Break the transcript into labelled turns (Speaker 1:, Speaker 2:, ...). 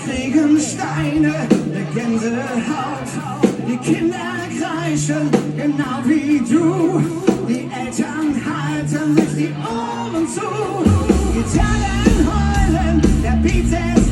Speaker 1: kriegen Steine, eine Gänsehaut. Die Kinder kreischen, genau wie du. Die Eltern halten sich die Ohren zu. Gitarren heulen, der Beat setzt